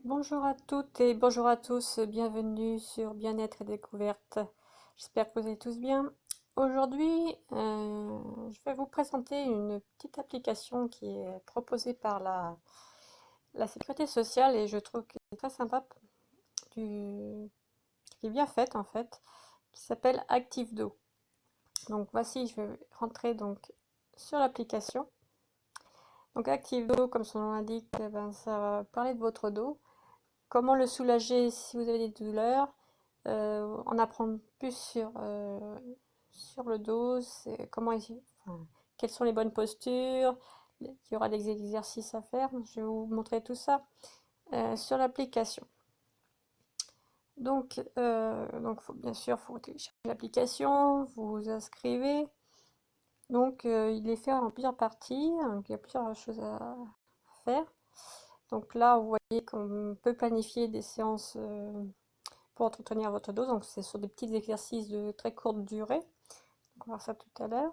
Bonjour à toutes et bonjour à tous, bienvenue sur Bien-être et Découverte. J'espère que vous allez tous bien. Aujourd'hui, je vais vous présenter une petite application qui est proposée par la Sécurité sociale et je trouve qu'elle est très sympa, qui est bien faite en fait, qui s'appelle ActiveDo. Donc voici, je vais rentrer donc sur l'application. Donc ActiveDo, comme son nom l'indique, ça va parler de votre dos. Comment le soulager si vous avez des douleurs, en apprendre plus sur le dos, enfin, quelles sont les bonnes postures, il y aura des exercices à faire, je vais vous montrer tout ça sur l'application. Donc bien sûr, il faut télécharger l'application, vous vous inscrivez. Donc il est fait en plusieurs parties, donc il y a plusieurs choses à faire. Donc là, vous voyez qu'on peut planifier des séances pour entretenir votre dos. Donc c'est sur des petits exercices de très courte durée. Donc, on va voir ça tout à l'heure.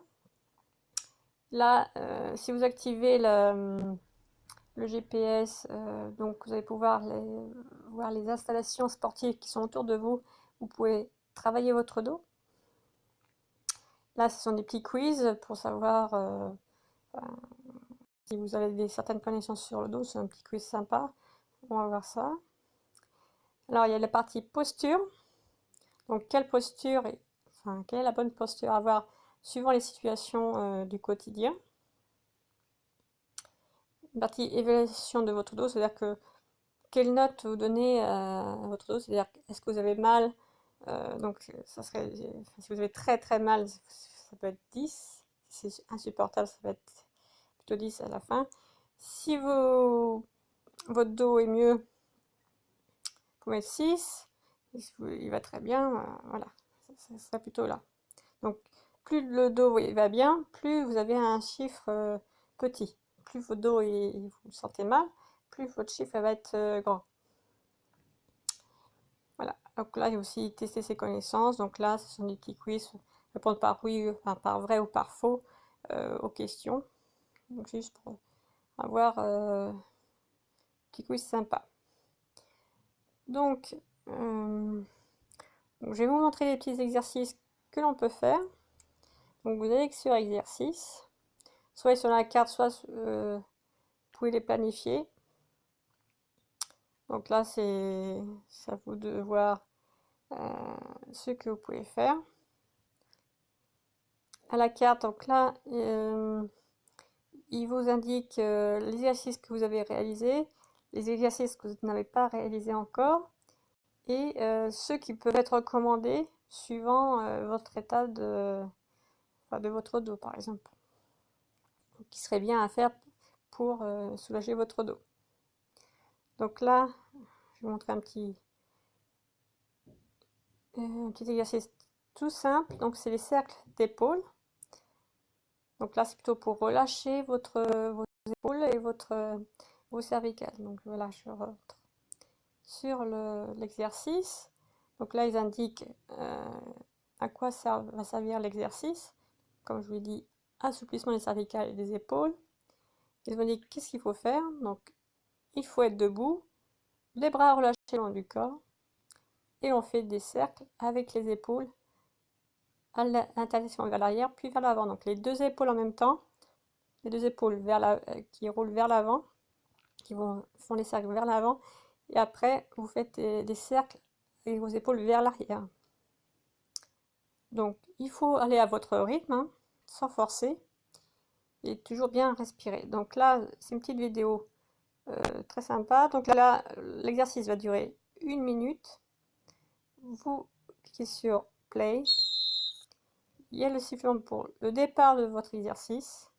Là, si vous activez le GPS, donc vous allez pouvoir voir les installations sportives qui sont autour de vous. Vous pouvez travailler votre dos. Là, ce sont des petits quiz pour savoir si vous avez certaines connaissances sur le dos. C'est un petit quiz sympa. On va voir ça. Alors, il y a la partie posture. Donc, quelle est la bonne posture à avoir suivant les situations du quotidien. Une partie évaluation de votre dos, c'est-à-dire que quelle note vous donnez à votre dos, c'est-à-dire est-ce que vous avez mal, donc ça serait, si vous avez très très mal, ça peut être 10, si c'est insupportable, ça va être plutôt 10 à la fin. Si votre dos est mieux, vous pouvez mettre 6, il va très bien, voilà, ça sera plutôt là. Donc plus le dos va bien, plus vous avez un chiffre petit. Plus votre dos vous le sentez mal, plus votre chiffre va être grand. Voilà. Donc là, il y a aussi tester ses connaissances. Donc là, ce sont des petits quiz, répondre par oui, enfin, par vrai ou par faux aux questions. Donc juste pour avoir un petit quiz sympa. Donc, je vais vous montrer les petits exercices que l'on peut faire. Donc vous allez sur exercice, soit sur la carte, soit vous pouvez les planifier. Donc là, c'est à vous de voir ce que vous pouvez faire. À la carte, donc là, il vous indique l'exercice que vous avez réalisé, les exercices que vous n'avez pas réalisés encore, et ceux qui peuvent être recommandés suivant votre état de votre dos, par exemple. Donc, qui serait bien à faire pour soulager votre dos. Donc là, je vais vous montrer un petit exercice tout simple. Donc c'est les cercles d'épaules. Donc là, c'est plutôt pour relâcher vos épaules et vos cervicales. Donc voilà, je rentre sur l'exercice. Donc là, ils indiquent à quoi va servir l'exercice. Comme je vous l'ai dit, assouplissement des cervicales et des épaules. Ils vous indiquent qu'est-ce qu'il faut faire. Donc, il faut être debout, les bras relâchés le long du corps. Et on fait des cercles avec les épaules à l'intersection vers l'arrière, puis vers l'avant. Donc les deux épaules en même temps, les deux épaules qui roulent vers l'avant, font les cercles vers l'avant, et après vous faites des cercles avec vos épaules vers l'arrière. Donc il faut aller à votre rythme, hein, sans forcer, et toujours bien respirer. Donc là, c'est une petite vidéo très sympa. Donc là, l'exercice va durer 1 minute. Vous cliquez sur Play. Il y a le sifflement pour le départ de votre exercice.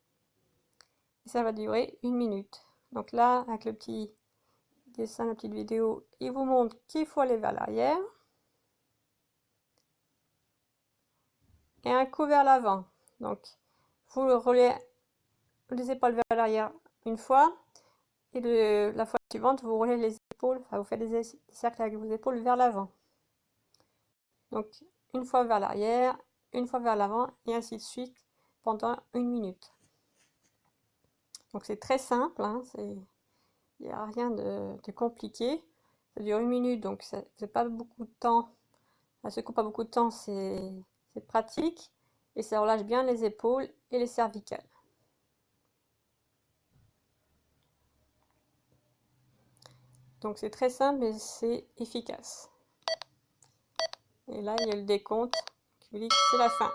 Et ça va durer 1 minute. Donc là, avec le petit dessin, la petite vidéo, il vous montre qu'il faut aller vers l'arrière. Et un coup vers l'avant. Donc, vous roulez les épaules vers l'arrière une fois. Et la fois suivante, vous roulez les épaules, enfin vous faites des cercles avec vos épaules vers l'avant. Donc, une fois vers l'arrière, une fois vers l'avant, et ainsi de suite pendant 1 minute. Donc c'est très simple, hein, il n'y a rien de compliqué. Ça dure 1 minute, donc ça fait pas beaucoup de temps. Ça secoue pas beaucoup de temps, c'est pratique. Et ça relâche bien les épaules et les cervicales. Donc c'est très simple et c'est efficace. Et là, il y a le décompte qui vous dit que c'est la fin.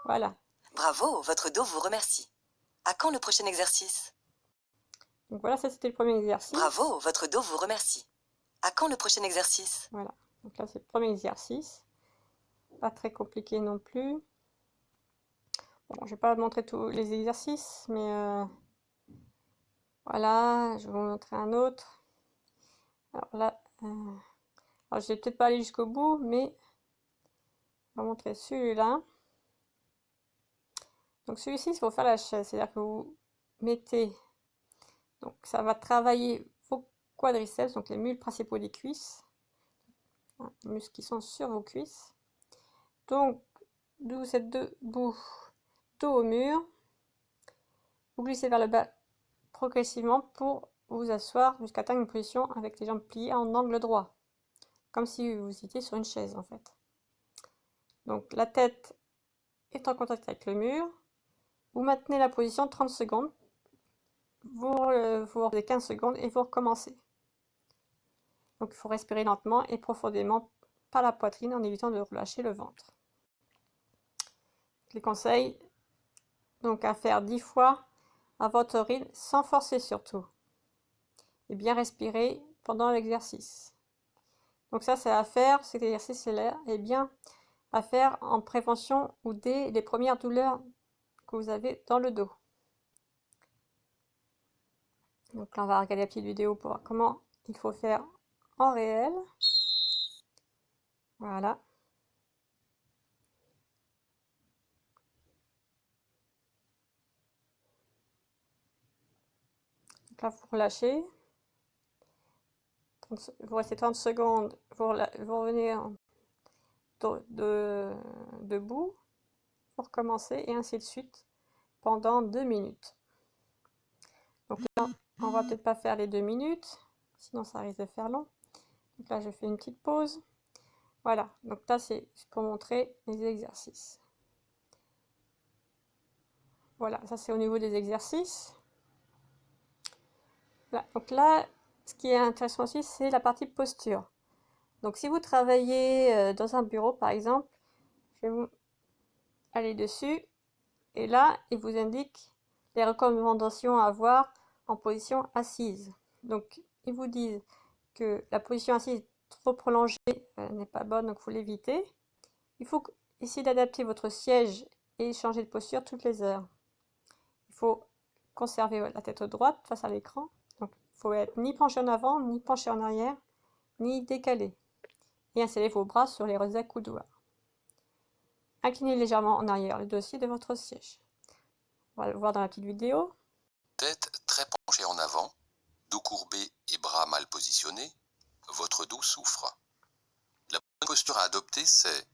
Voilà. Bravo, votre dos vous remercie. À quand le prochain exercice? Donc voilà, ça c'était le premier exercice. Bravo, votre dos vous remercie. À quand le prochain exercice? Voilà. Donc là, c'est le premier exercice. Pas très compliqué non plus. Bon, je vais pas vous montrer tous les exercices, mais voilà, je vais vous montrer un autre. Alors là, alors je vais peut-être pas aller jusqu'au bout, mais je vais vous montrer celui-là. Donc celui-ci, il faut faire la chaise, c'est-à-dire que vous mettez, donc ça va travailler vos quadriceps, donc les muscles principaux des cuisses, les muscles qui sont sur vos cuisses. Donc, d'où cette debout, dos au mur, vous glissez vers le bas progressivement pour vous asseoir jusqu'à atteindre une position avec les jambes pliées en angle droit, comme si vous étiez sur une chaise en fait. Donc la tête est en contact avec le mur, vous maintenez la position 30 secondes, vous revenez 15 secondes et vous recommencez. Donc il faut respirer lentement et profondément par la poitrine en évitant de relâcher le ventre. Les conseils, donc à faire 10 fois à votre rythme, sans forcer surtout. Et bien respirer pendant l'exercice. Donc ça, c'est à faire, cet exercice-là est bien à faire en prévention ou dès les premières douleurs que vous avez dans le dos. Donc là, on va regarder la petite vidéo pour voir comment il faut faire en réel. Voilà. Donc là, vous relâchez. Vous restez 30 secondes, vous revenez debout, vous recommencez et ainsi de suite pendant 2 minutes. Donc là, on va peut-être pas faire les 2 minutes, sinon ça risque de faire long. Donc là, je fais une petite pause. Voilà, donc là, c'est pour montrer les exercices. Voilà, ça c'est au niveau des exercices. Voilà. Donc là, ce qui est intéressant aussi, c'est la partie posture. Donc si vous travaillez dans un bureau, par exemple, je vais vous aller dessus. Et là, il vous indique les recommandations à avoir en position assise. Donc, ils vous disent que la position assise trop prolongée n'est pas bonne, donc il faut l'éviter. Il faut essayer d'adapter votre siège et changer de posture toutes les heures. Il faut conserver la tête droite face à l'écran. Donc, il faut être ni penché en avant, ni penché en arrière, ni décalé. Et installer vos bras sur les accoudoirs. Inclinez légèrement en arrière le dossier de votre siège. On va le voir dans la petite vidéo. Tête très penchée en avant, dos courbé et bras mal positionnés, votre dos souffre. La bonne posture à adopter, c'est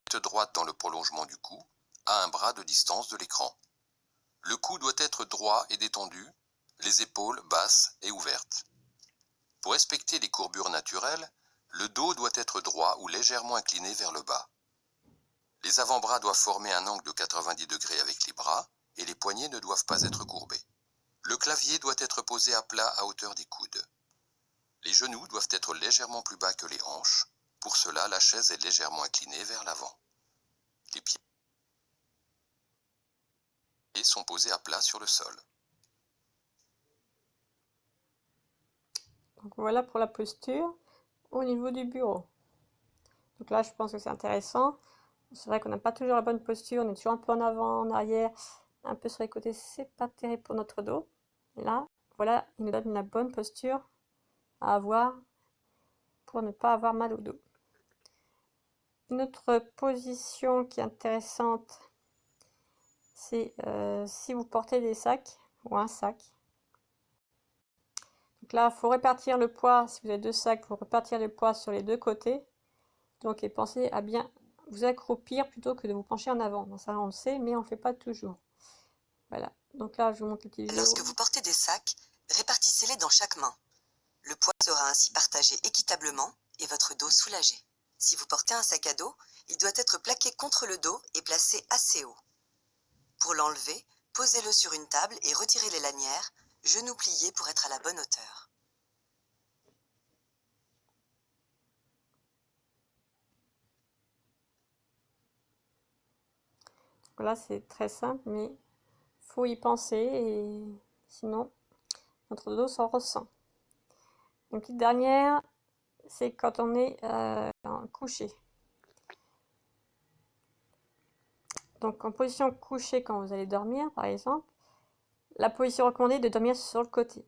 tête droite dans le prolongement du cou, à un bras de distance de l'écran. Le cou doit être droit et détendu, les épaules basses et ouvertes. Pour respecter les courbures naturelles, le dos doit être droit ou légèrement incliné vers le bas. Les avant-bras doivent former un angle de 90 degrés avec les bras et les poignets ne doivent pas être courbés. Le clavier doit être posé à plat à hauteur des coudes. Les genoux doivent être légèrement plus bas que les hanches. Pour cela, la chaise est légèrement inclinée vers l'avant. Les pieds sont posés à plat sur le sol. Donc voilà pour la posture au niveau du bureau. Donc là, je pense que c'est intéressant. C'est vrai qu'on n'a pas toujours la bonne posture, on est toujours un peu en avant, en arrière, un peu sur les côtés, c'est pas terrible pour notre dos. Et là, voilà, il nous donne la bonne posture à avoir pour ne pas avoir mal au dos. Une autre position qui est intéressante, c'est si vous portez des sacs ou un sac. Donc là, il faut répartir le poids. Si vous avez 2 sacs, il faut répartir le poids sur les 2 côtés. Donc, et pensez à bien vous accroupir plutôt que de vous pencher en avant. Bon, ça, on le sait, mais on ne le fait pas toujours. Voilà. Donc là, je vous montre le petit vidéo. Lorsque vous portez des sacs, répartissez-les dans chaque main. Le poids sera ainsi partagé équitablement et votre dos soulagé. Si vous portez un sac à dos, il doit être plaqué contre le dos et placé assez haut. Pour l'enlever, posez-le sur une table et retirez les lanières, genoux pliés pour être à la bonne hauteur. Là, c'est très simple, mais il faut y penser et sinon, notre dos s'en ressent. Une petite dernière, c'est quand on est couché. Donc en position couchée quand vous allez dormir, par exemple, la position recommandée est de dormir sur le côté.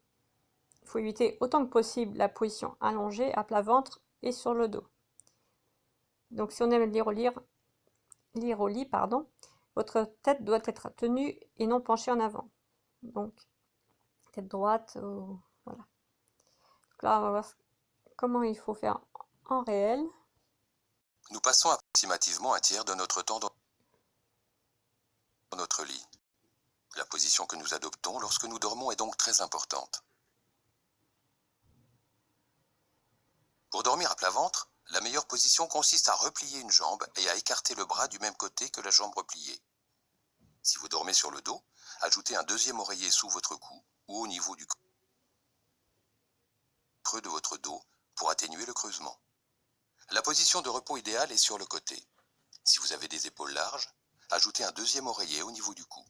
Il faut éviter autant que possible la position allongée, à plat ventre et sur le dos. Donc si on aime lire au lit, votre tête doit être tenue et non penchée en avant. Donc tête droite, voilà. Donc là, on va voir comment il faut faire en réel. Nous passons approximativement un tiers de notre temps dans notre lit. La position que nous adoptons lorsque nous dormons est donc très importante. Pour dormir à plat ventre, la meilleure position consiste à replier une jambe et à écarter le bras du même côté que la jambe repliée. Si vous dormez sur le dos, ajoutez un deuxième oreiller sous votre cou ou au niveau du creux de votre dos pour atténuer le creusement. La position de repos idéale est sur le côté. Si vous avez des épaules larges, ajoutez un deuxième oreiller au niveau du cou.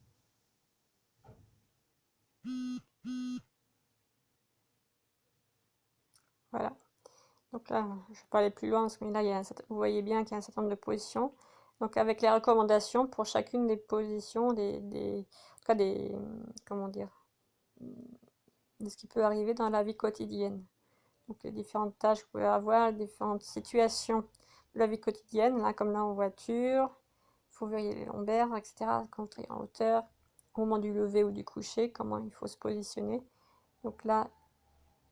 Voilà. Donc là, je ne vais pas aller plus loin parce que là, vous voyez bien qu'il y a un certain nombre de positions. Donc avec les recommandations pour chacune des positions, en tout cas comment dire, de ce qui peut arriver dans la vie quotidienne. Donc les différentes tâches que vous pouvez avoir, les différentes situations de la vie quotidienne, là comme là en voiture, il faut vérifier les lombaires, etc. Quand on est en hauteur, au moment du lever ou du coucher, comment il faut se positionner. Donc là,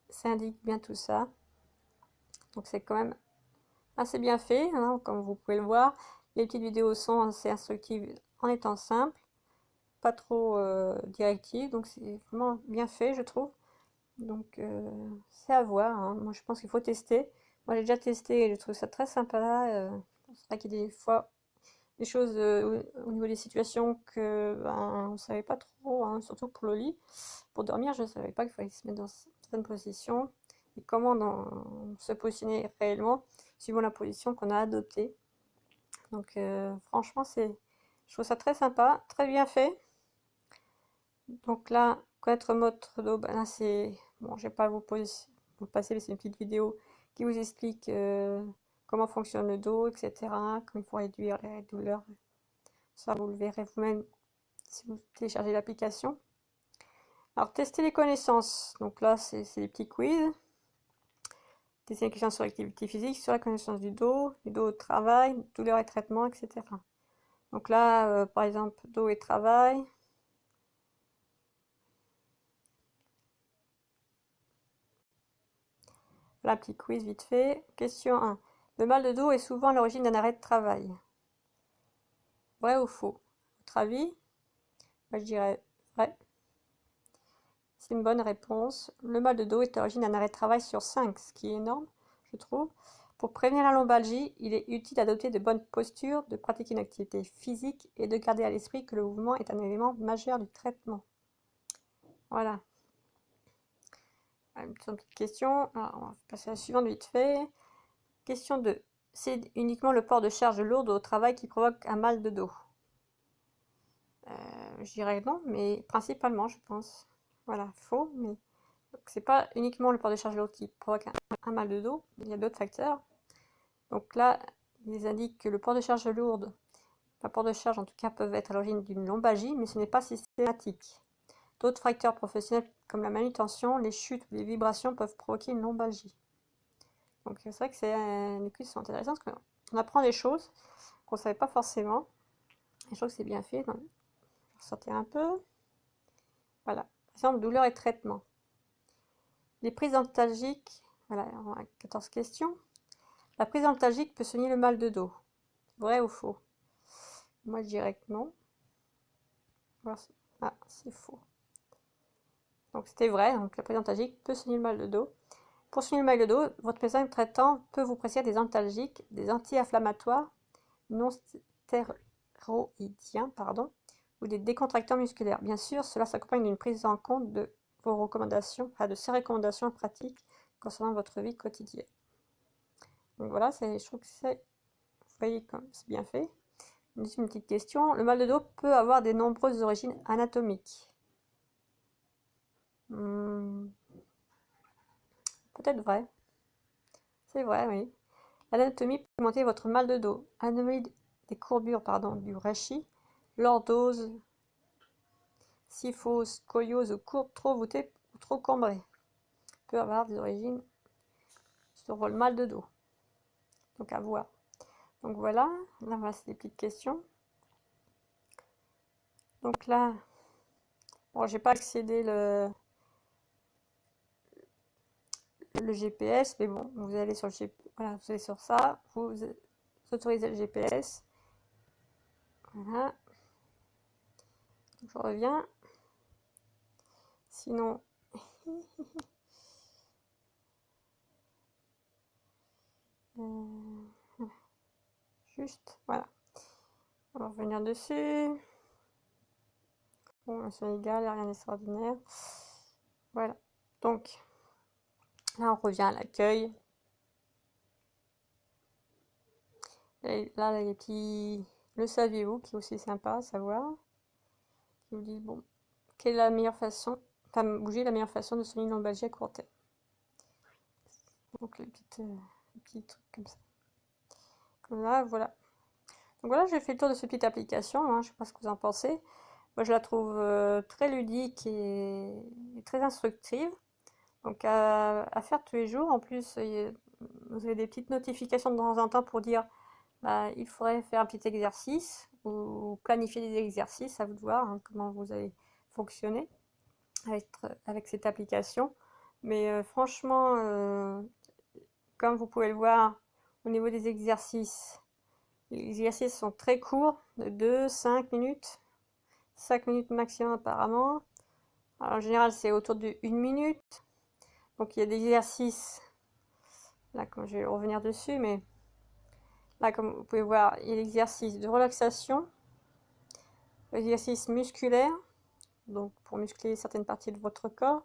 ça indique bien tout ça. Donc c'est quand même assez bien fait, hein, comme vous pouvez le voir. Les petites vidéos sont assez instructives en étant simples, pas trop directives, donc c'est vraiment bien fait, je trouve. Donc c'est à voir, hein. Moi je pense qu'il faut tester. Moi j'ai déjà testé et je trouve ça très sympa. C'est vrai qu'il y a des fois des choses au niveau des situations que on ne savait pas trop, hein, surtout pour le lit. Pour dormir, je ne savais pas qu'il fallait se mettre dans certaines positions et comment se positionner réellement suivant la position qu'on a adoptée. Donc franchement, je trouve ça très sympa, très bien fait. Donc là, connaître votre dos, ben là c'est... Bon, je vais pas vous passer, mais c'est une petite vidéo qui vous explique comment fonctionne le dos, etc. Comment il faut réduire les douleurs. Ça, vous le verrez vous-même si vous téléchargez l'application. Alors, tester les connaissances. Donc là, c'est des petits quiz. Tester les questions sur l'activité physique, sur la connaissance du dos au travail, douleur et traitement, etc. Donc là, par exemple, dos et travail. Là, petit quiz vite fait. Question 1. Le mal de dos est souvent à l'origine d'un arrêt de travail. Vrai ou faux? Votre avis? Moi, je dirais vrai. C'est une bonne réponse. Le mal de dos est à l'origine d'un arrêt de travail sur 5, ce qui est énorme, je trouve. Pour prévenir la lombalgie, il est utile d'adopter de bonnes postures, de pratiquer une activité physique et de garder à l'esprit que le mouvement est un élément majeur du traitement. Voilà. Une petite question. Alors, on va passer à la suivante vite fait. Question 2. C'est uniquement le port de charges lourdes au travail qui provoque un mal de dos. Je dirais non, mais principalement, je pense. Voilà, faux, mais c'est pas uniquement le port de charge lourde qui provoque un mal de dos, il y a d'autres facteurs. Donc là, ils indiquent que le port de charge lourde, pas port de charge en tout cas, peuvent être à l'origine d'une lombalgie, mais ce n'est pas systématique. D'autres facteurs professionnels comme la manutention, les chutes ou les vibrations peuvent provoquer une lombalgie. Donc c'est vrai que les quiz sont intéressants parce qu'on apprend des choses qu'on ne savait pas forcément. Et je trouve que c'est bien fait. Donc, je vais ressortir un peu. Voilà. Par exemple, douleur et traitement. Les prises antalgiques, voilà, on a 14 questions. La prise antalgique peut soigner le mal de dos. Vrai ou faux? Moi, je dirais que non. Ah, c'est faux. Donc, c'était vrai. Donc, la prise antalgique peut soigner le mal de dos. Pour soigner le mal de dos, votre médecin traitant peut vous prescrire des antalgiques, des anti-inflammatoires non stéroïdiens, ou des décontractants musculaires. Bien sûr, cela s'accompagne d'une prise en compte de vos recommandations, de ces recommandations pratiques concernant votre vie quotidienne. Donc voilà, je trouve que c'est, vous voyez comme c'est bien fait. Une petite question. Le mal de dos peut avoir de nombreuses origines anatomiques. Peut-être vrai. C'est vrai, oui. L'anatomie peut augmenter votre mal de dos. Anomalie des courbures, du rachis, lordose, syphose, scoliose ou courbe trop voûtée ou trop cambrée. Peut avoir des origines sur le mal de dos. Donc à voir. Donc voilà, c'est des petites questions. Donc là, bon, j'ai pas accédé le GPS, mais bon, vous allez sur le GPS, voilà, vous allez sur ça, vous autorisez le GPS. Voilà. Donc, je reviens. Sinon, juste, voilà. On va revenir dessus. Bon, c'est égal, rien d'extraordinaire. Voilà. Donc, là, on revient à l'accueil. Là, les petits... Le saviez-vous, qui est aussi sympa à savoir. Qui vous dit, bon, quelle est la meilleure façon, enfin, bouger la meilleure façon de soigner une lombalgie à court terme. Donc, les petits trucs comme ça. Comme là, voilà. Donc voilà, j'ai fait le tour de cette petite application. Hein, je ne sais pas ce que vous en pensez. Moi, je la trouve très ludique et très instructive. Donc, à faire tous les jours. En plus, vous avez des petites notifications de temps en temps pour dire il faudrait faire un petit exercice ou planifier des exercices. À vous de voir hein, comment vous allez fonctionner avec cette application. Mais franchement, comme vous pouvez le voir, au niveau des exercices, les exercices sont très courts, de 2-5 minutes. 5 minutes maximum apparemment. Alors, en général, c'est autour de 1 minute. Donc, il y a des exercices. Là, comme je vais revenir dessus, mais là, comme vous pouvez voir, il y a l'exercice de relaxation, l'exercice musculaire, donc pour muscler certaines parties de votre corps.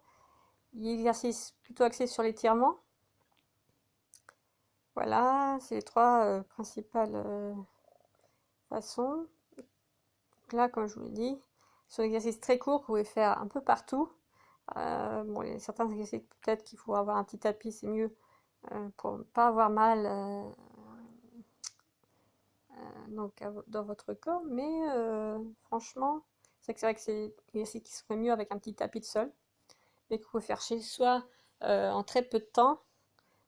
Il y a l'exercice plutôt axé sur l'étirement. Voilà, c'est les trois principales façons. Donc là, comme je vous l'ai dit, sur l'exercice très court, vous pouvez faire un peu partout. Bon, il y a certains exercices, peut-être qu'il faut avoir un petit tapis, c'est mieux pour ne pas avoir mal donc dans votre corps. Mais franchement, c'est vrai que c'est un exercice qui serait mieux avec un petit tapis de sol, mais que vous pouvez faire chez soi en très peu de temps.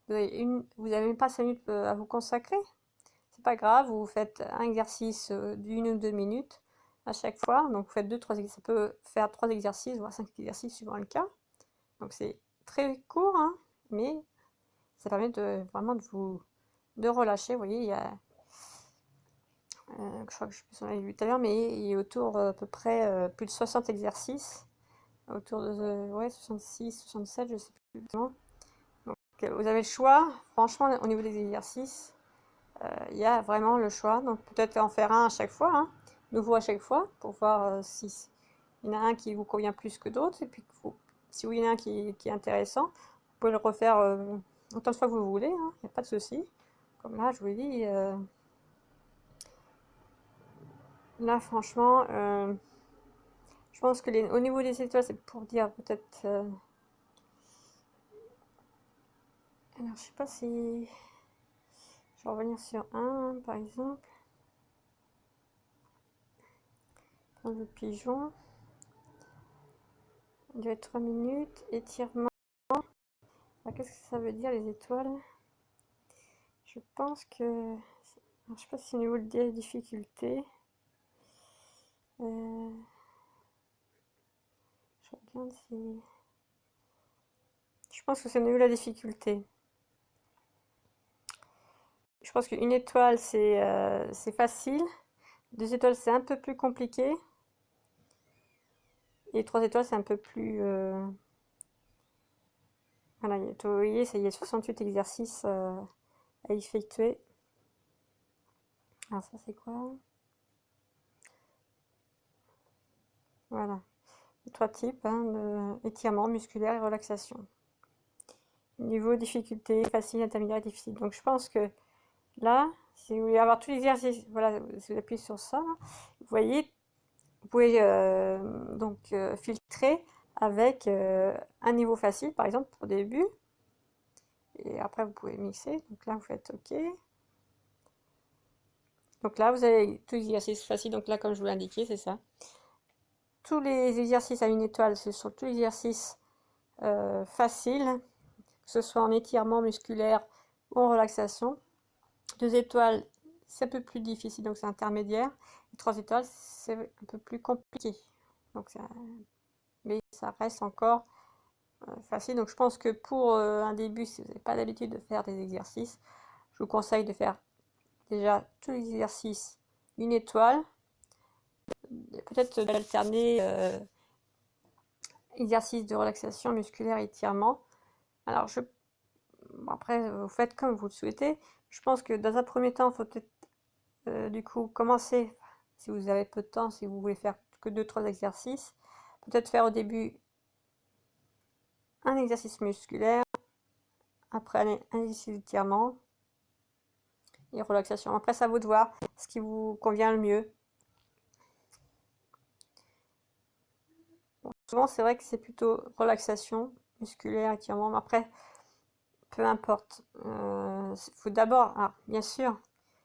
Vous n'avez même pas 5 minutes à vous consacrer. C'est pas grave, vous faiт un exercice d'1 ou 2 minutes à chaque fois. Donc vous faites 2-3 exercices, ça peut faire 3 exercices, voire 5 exercices suivant le cas. Donc c'est très court, hein, mais ça permet vraiment de relâcher. Vous voyez, il y a, je crois que je sais plus si on l'avait vu tout à l'heure, mais il y a autour à peu près plus de 60 exercices, autour de 66, 67, je sais plus exactement. Donc vous avez le choix. Franchement, au niveau des exercices, il y a vraiment le choix. Donc peut-être en faire un à chaque fois, hein, nouveau à chaque fois, pour voir si il y en a un qui vous convient plus que d'autres. Et puis si il y en a un qui est intéressant, vous pouvez le refaire autant de fois que vous voulez, hein, il n'y a pas de souci. Comme là, je vous dis, là franchement, je pense que au niveau des étoiles, c'est pour dire peut-être... alors, je sais pas si... Je vais revenir sur un, par exemple. Prendre le pigeon. Il doit être 3 minutes. Étirement. Qu'est-ce que ça veut dire, les étoiles? Je pense que... Alors, je sais pas si c'est au niveau de la difficulté. Je regarde si... Je pense que c'est au niveau de la difficulté. Je pense qu'une étoile, c'est facile. 2 étoiles, c'est un peu plus compliqué. Et 3 étoiles, c'est un peu plus... Voilà, vous voyez, ça y est, 68 exercices à effectuer. Alors ça c'est quoi? Voilà, les 3 types hein, étirement, musculaire et relaxation. Niveau difficulté, facile, intermédiaire, difficile. Donc je pense que là, si vous voulez avoir tous les exercices, voilà, si vous appuyez sur ça, vous voyez, vous pouvez donc filtrer avec un niveau facile, par exemple, au début. Et après, vous pouvez mixer. Donc là, vous faites OK. Donc là, vous avez tous les exercices faciles. Donc là, comme je vous l'ai indiqué, c'est ça. Tous les exercices à 1 étoile, ce sont tous les exercices faciles, que ce soit en étirement musculaire ou en relaxation. 2 étoiles, c'est un peu plus difficile, donc c'est intermédiaire. Et 3 étoiles, c'est un peu plus compliqué. Donc mais ça reste encore facile. Donc je pense que pour un début, si vous n'avez pas l'habitude de faire des exercices, je vous conseille de faire déjà tous les exercices 1 étoile. Peut-être d'alterner exercices de relaxation musculaire et étirement. Alors après, vous faites comme vous le souhaitez. Je pense que dans un premier temps, il faut peut-être du coup commencer, si vous avez peu de temps, si vous voulez faire que 2-3 exercices, peut-être faire au début un exercice musculaire, après un exercice d'étirement et relaxation. Après, c'est à vous de voir ce qui vous convient le mieux. Bon, souvent, c'est vrai que c'est plutôt relaxation musculaire, étirement, mais après, peu importe. Faut d'abord, bien sûr,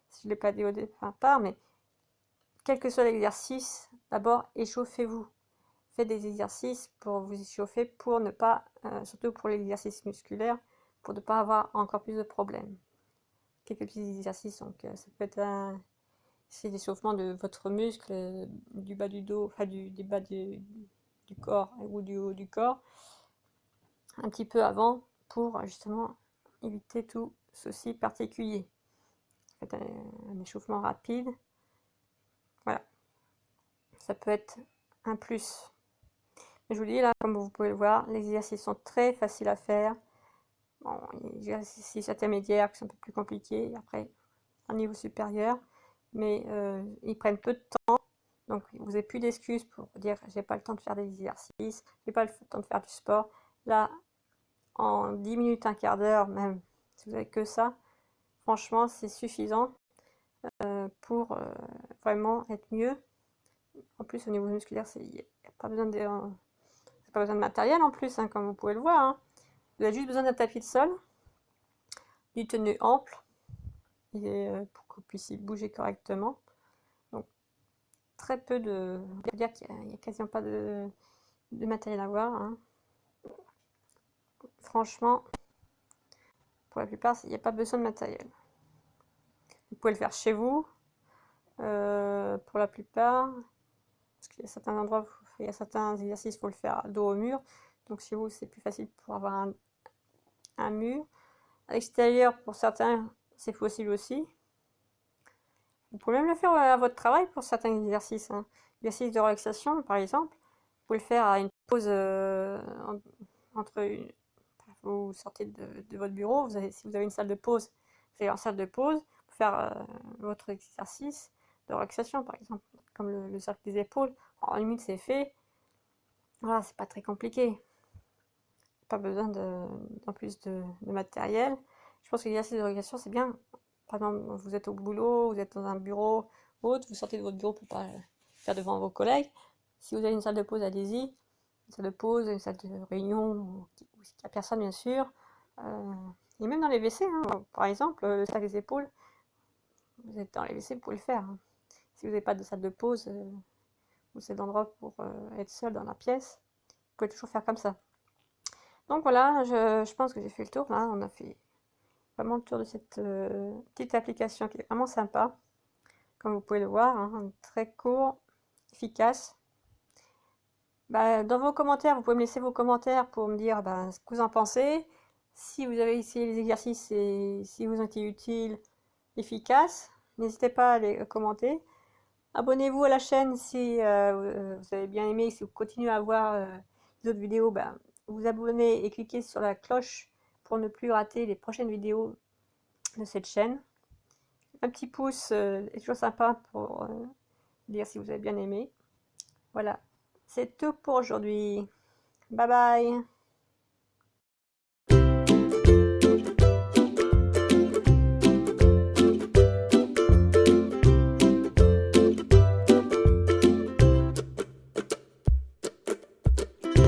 si je ne l'ai pas dit au départ, mais quel que soit l'exercice, d'abord échauffez-vous. Faites des exercices pour vous échauffer, pour ne pas, surtout pour l'exercice musculaire, pour ne pas avoir encore plus de problèmes. Quelques petits exercices, donc ça peut être c'est l'échauffement de votre muscle, du bas du dos, enfin du bas du corps ou du haut du corps, un petit peu avant, pour justement éviter tout souci particulier. Faites un échauffement rapide. Voilà. Ça peut être un plus. Mais je vous dis là, comme vous pouvez le voir, les exercices sont très faciles à faire. Bon, il y a des exercices intermédiaires qui sont un peu plus compliqués. Après, un niveau supérieur. Mais ils prennent peu de temps. Donc, vous n'avez plus d'excuses pour dire j'ai pas le temps de faire des exercices, j'ai pas le temps de faire du sport. Là, en 10 minutes, un quart d'heure, même si vous n'avez que ça, franchement, c'est suffisant pour vraiment être mieux. En plus, au niveau musculaire, il n'y a pas besoin de matériel en plus, hein, comme vous pouvez le voir. Hein. Vous avez juste besoin d'un tapis de sol, du tenue ample, et, pour que vous puissiez bouger correctement. Donc, très peu de... On peut dire qu'il n'y a quasiment pas de matériel à voir. Hein. Franchement, pour la plupart, il n'y a pas besoin de matériel. Vous pouvez le faire chez vous, pour la plupart, parce qu'il y a certains endroits, il y a certains exercices, il faut le faire dos au mur. Donc chez vous, c'est plus facile pour avoir un mur. À l'extérieur, pour certains, c'est possible aussi. Vous pouvez même le faire à votre travail pour certains exercices. Hein. L'exercice de relaxation, par exemple, vous pouvez le faire à une pause vous sortez de votre bureau, si vous avez une salle de pause, vous allez en salle de pause pour faire votre exercice de relaxation, par exemple, comme le cercle des épaules. En limite, c'est fait. Voilà, c'est pas très compliqué. Pas besoin en plus de matériel. Je pense que l'exercice de relaxation, c'est bien. Par exemple, vous êtes au boulot, vous êtes dans un bureau autre, vous sortez de votre bureau pour pas faire devant vos collègues. Si vous avez une salle de pause, allez-y. Une salle de pause, une salle de réunion, où il n'y a personne, bien sûr. Et même dans les WC, hein, par exemple, le sac des épaules, vous êtes dans les WC, vous pouvez le faire. Hein. Si vous n'avez pas de salle de pause, ou c'est d'endroit pour être seul dans la pièce, vous pouvez toujours faire comme ça. Donc voilà, je pense que j'ai fait le tour. Là, on a fait vraiment le tour de cette petite application qui est vraiment sympa. Comme vous pouvez le voir, hein, très court, efficace. Bah, dans vos commentaires, vous pouvez me laisser vos commentaires pour me dire ce que vous en pensez. Si vous avez essayé les exercices et si vous ont été utiles, efficaces, n'hésitez pas à les commenter. Abonnez-vous à la chaîne si vous avez bien aimé, si vous continuez à voir les autres vidéos, vous abonner et cliquer sur la cloche pour ne plus rater les prochaines vidéos de cette chaîne. Un petit pouce est toujours sympa pour dire si vous avez bien aimé. Voilà, c'est tout pour aujourd'hui. Bye bye.